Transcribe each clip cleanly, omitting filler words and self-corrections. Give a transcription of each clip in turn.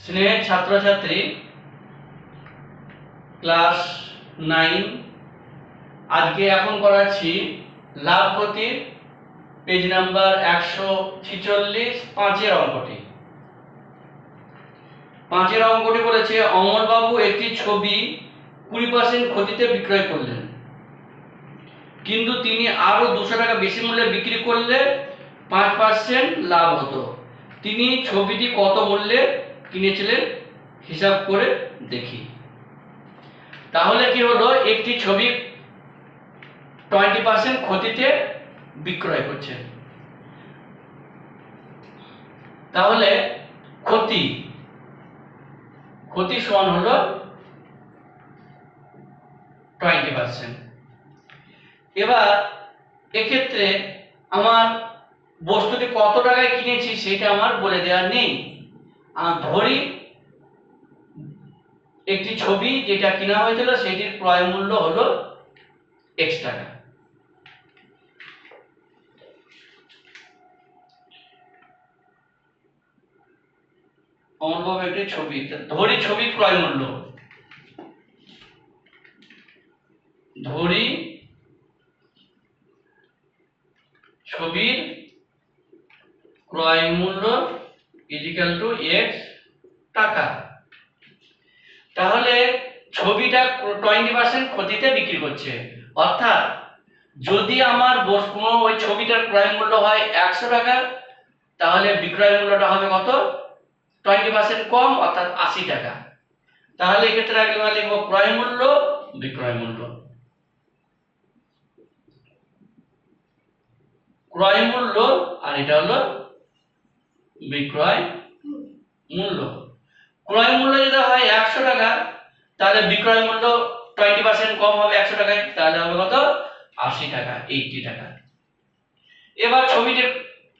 স্নেহের ছাত্রছাত্রী ক্লাস 9 আজকে এখন করাচ্ছি লাভ ক্ষতির পেজ নাম্বার 146 পাঁচের অঙ্কটি। পাঁচের অঙ্কটি বলেছে অমলবাবু একটি ছবি 20% ক্ষতিতে বিক্রয় করলেন, কিন্তু তিনি আরো 200 টাকা বেশি মূল্যে বিক্রি করলে 5% লাভ হতো। তিনি ছবিটি কত মূল্যে কিনেছিলেন হিসাব করে দেখি। তাহলে কি হলো, একটি ছবি 20% ক্ষতিতে বিক্রয় করছে, তাহলে ক্ষতি সমান হলো 20%। এবার এক্ষেত্রে আমার বস্তুটি কত টাকায় কিনেছি সেটা আমার বলে দেওয়া নেই। ধরি একটি ছবি যেটা কিনা হয়েছিল সেটির ক্রয় মূল্য হলো x টাকা। অমলবাবু একটি ছবি, ধরি ছবি ক্রয় মূল্য, ধরি ছবির ক্রয় মূল্য ইজিক্যাল টু x টাকা। তাহলে ছবিটা 20% ক্ষতিতে বিক্রি করছে, অর্থাৎ যদি আমার কোনো ওই ছবিটার ক্রয় মূল্য হয় 100 টাকা, তাহলে বিক্রয় মূল্যটা হবে কত? 20% কম, অর্থাৎ 80 টাকা। তাহলে এক্ষেত্রে আমরা লিখবো ক্রয় মূল্য বিক্রয় মূল্য। ক্রয় মূল্য আর এটা হলো বিক্রয় মূল্য। ক্রয় মূল্য যদি হয় 100 টাকা, তাহলে বিক্রয় মূল্য 20% কম হবে 100 টাকায়, তাহলে হবে কত? 80 টাকা, 80 টাকা। এবার ছবিটির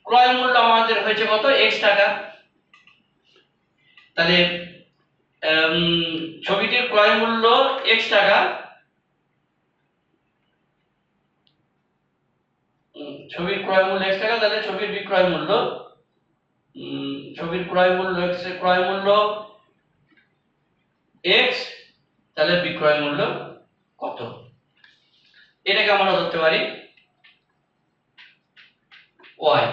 ক্রয় মূল্য আমাদের হয়েছে কত? x টাকা। তাহলে ছবিটির ক্রয় মূল্য x টাকা, ছবির ক্রয় মূল্য x টাকা, তাহলে ছবির বিক্রয় মূল্য ছবির ক্রয় মূল্য x এর ক্রয় মূল্য x, তাহলে বিক্রয় মূল্য কত? এটাকে আমরা ধরতে পারি y।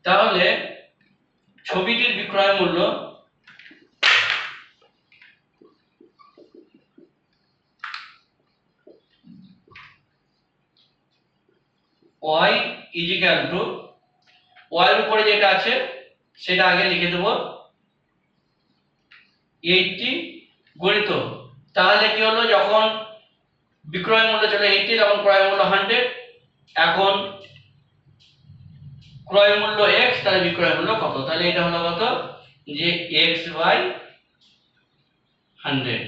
তাহলে ছবিটির বিক্রয় মূল্য y ইজিক্যাল টু y এর উপরে যেটা আছে সেটা আগে লিখে দেব 80 গণিত। তাহলে কি হলো, যখন বিক্রয় মূল্য ছিল 80 তখন ক্রয় মূল্য 100, এখন ক্রয় মূল্য x, তাহলে বিক্রয় মূল্য কত? তাহলে এটা হলো কত? যে x বাই 100।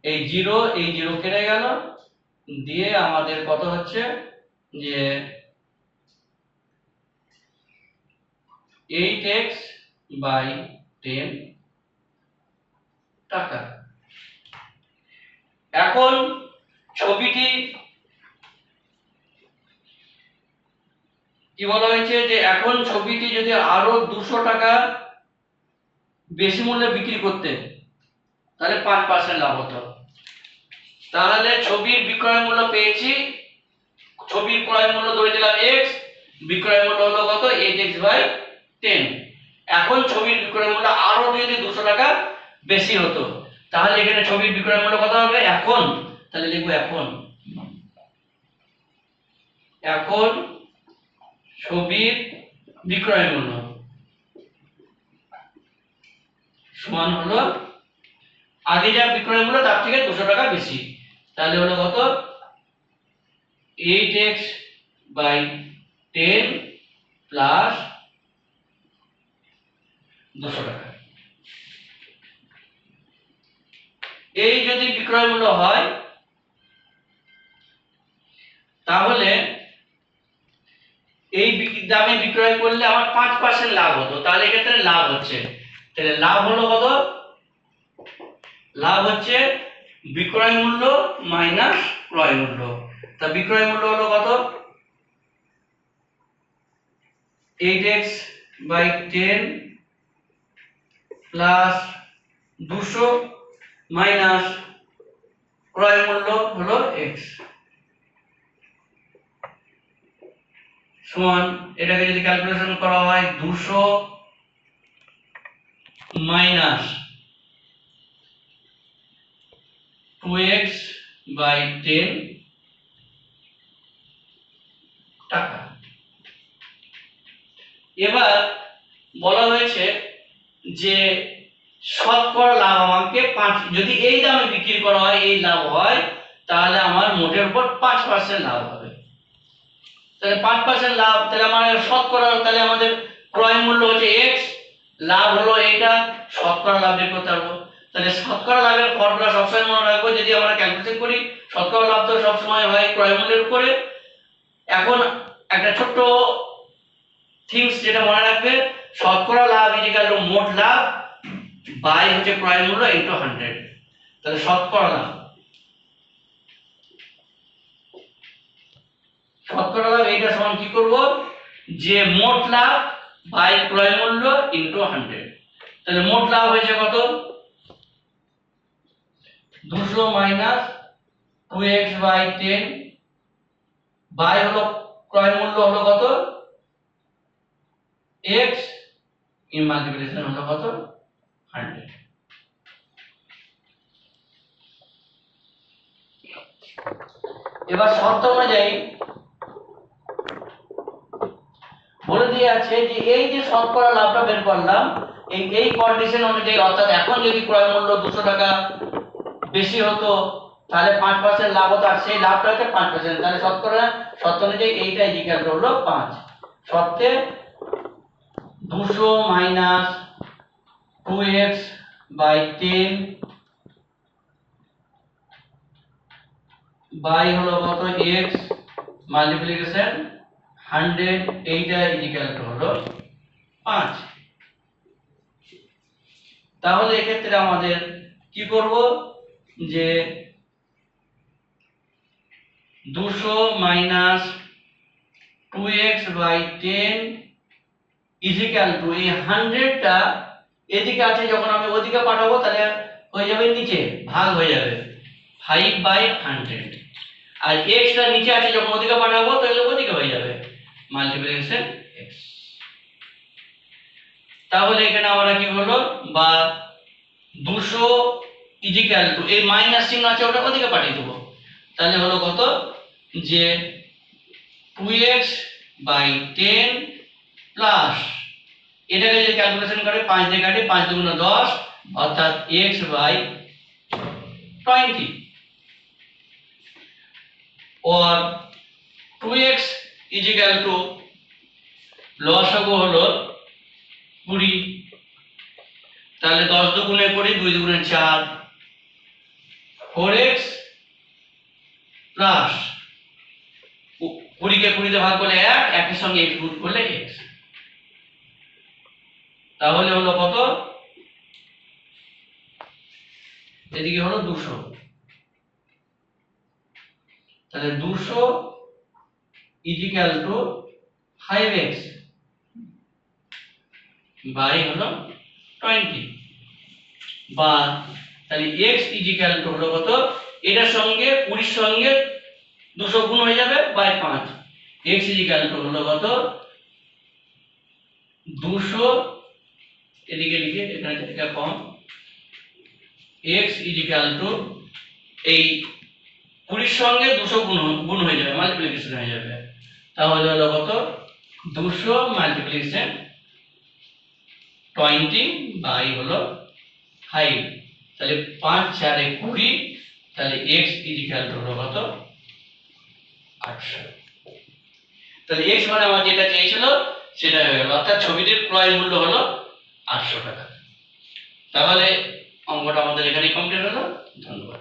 এই 0 কেটে গেল, দিয়ে আমাদের কত হচ্ছে যে 8x বাই 10 টাকা। এখন ছবিটি কি বলা হয়েছে, যে এখন ছবিটি যদি আরো 200 টাকা বেশি মূল্যে বিক্রি করতে, তাহলে 5% লাভ হতো। তাহলে ছবির বিক্রয় মূল্য পেয়েছি, ছবির ক্রয় মূল্য ধরে দিলাম x, বিক্রয় মূল্য হলো কত? 8x by 10। এখন ছবির বিক্রয় মূল্য আরো যদি 200 টাকা বেশি হতো, তাহলে এখানে ছবির বিক্রয় মূল্য কত হবে এখন? তাহলে লিখবো এখন ছবির বিক্রয় মূল্য সমান হলো আগে যা বিক্রয় মূল্য তার থেকে 200 টাকা বেশি, তাহলে হলো কত? 8x বাই 10 প্লাস 200 টাকা। এই যদি বিক্রয় মূল্য হয়, তাহলে এই দামে বিক্রয় করলে আমার 5% লাভ হতো, তাহলে এক্ষেত্রে লাভ হচ্ছে। তাহলে লাভ হলো কত? লাভ হচ্ছে বিক্রয় মূল্য মাইনাস ক্রয় মূল্য। তা বিক্রয় মূল্য হলো কত? 8x বাই 10 প্লাস 200 মাইনাস ক্রয় মূল্য হলো x সমান, এটাকে যদি ক্যালকুলেশন করা হয় 200 মাইনাস 2x বাই 10 টাকা। এবার বলা হয়েছে যে শতকরা লাভ আমাকে 5, যদি এই দামে বিক্রি করা হয়, এই লাভ হয়, তাহলে আমার মোটের উপর 5% লাভ হবে। তাহলে 5% লাভ, তাহলে আমার শতকরা, তাহলে আমাদের ক্রয় মূল্য হচ্ছে x, লাভ হলো এইটা, শতকরা লাভ বের করতে পারবো। তাহলে শতকরা লাভের ফর্মুলা সবসময় মনে রাখবো, যদি আমরা ক্যালকুলেশন করি শতকরা লাভ তো সবসময় হয় ক্রয় মূল্যের উপরে। এখন একটা ছোট্ট থিংস যেটা মনে রাখবে, শতকরা লাভ ইকুয়াল টু মোট লাভ বাই হচ্ছে ক্রয় মূল্য ইনটু 100। তাহলে শতকরা লাভ এইটা সমান কি করব, যে মোট লাভ বাই ক্রয় মূল্য ইনটু 100। তাহলে মোট লাভ হয়েছে কত, 200 মাইনাস 2x বাই 10 বাই হলো ক্রয় মূল্য হলো কত x, ইন মাল্টিপ্লিকেশন হলো কত 100। এবার শর্ত অনুযায়ী বলে দিয়ে আছে যে এই যে শতকরা লাভটা বের করলাম, এই কন্ডিশন অনুযায়ী, অর্থাৎ এখন যদি ক্রয় মূল্য 200 টাকা বেশি হতো তাহলে 5% লাভ হতো, আর সেই লাভটা হচ্ছে 5%। তাহলে শতকরা শর্ত অনুযায়ী এইটা ইকুয়াল হলো 5। শর্তে 200 মাইনাস 2x বাই 10 বাই হলো কত x মাল্টিপ্লিকেশন 100, এইটা ইকুয়াল হলো 5। তাহলে এক্ষেত্রে আমাদের কি করব, যে 200 minus 2x by 10 equal to, এই 100টা এদিকে আছে, যখন আমি ওদিকে পাঠাবো তাহলে হয়ে যাবে নিচে ভাগ হয়ে যাবে 5/100, আর x টা নিচে আছে, যখন ওদিকে পাঠাবো তাহলে ওদিকে হয়ে যাবে মাল্টিপ্লিকেশন x। তাহলে এখানে আমরা কি হলো, বা 200 ইকুয়াল টু, এই মাইনাস চিহ্ন আছে ওটা ওদিকে পাঠিয়ে দেবো, তাহলে হলো কত, যে 2x বাই 10 প্লাস, এটাকে যদি ক্যালকুলেশন করে 5 দিয়ে কাটে, 5 দুগুণ 10, অর্থাৎ x বাই 20, और 2x ইকুয়াল টু লসাগু হলো 20, তাহলে 10 দুগুণে 20, 2 দুগুণে 4, 4x প্লাস 20 কে 20 তে ভাগ করলে 1, একের সঙ্গে x গুণ করলে x, তাহলে হলো কত, এদিকে হলো 200, তাহলে 200 ইকুয়াল টু 5x বাই হলো 20, বা তাহলে x ইকুয়াল টু হলো কত, এটার সঙ্গে 20 সঙ্গে 200 গুণ হয়ে যাবে বাই 5, x ইকুয়াল টু হলো কত 200, এদিকে লিখে এখানে জায়গা কম, x ইকুয়াল টু এই 20 সঙ্গে 200 গুণ হয়ে যাবে, মাল্টিপ্লিকেশন হয়ে যাবে, তাহলে হলো কত 200 মাল্টিপ্লিকেশন 20 বাই হলো 5, তাহলে 5 4 এ 20, তাহলে x ইকুয়াল টু হলো কত 800। তাহলে x মানে আমার যেটা চেয়েছিল সেটা হয়ে গেল, অর্থাৎ ছবিটির ক্রয় মূল্য হলো 800 টাকা। তাহলে অঙ্কটা আমাদের এখানেই কমপ্লিট হলো। ধন্যবাদ।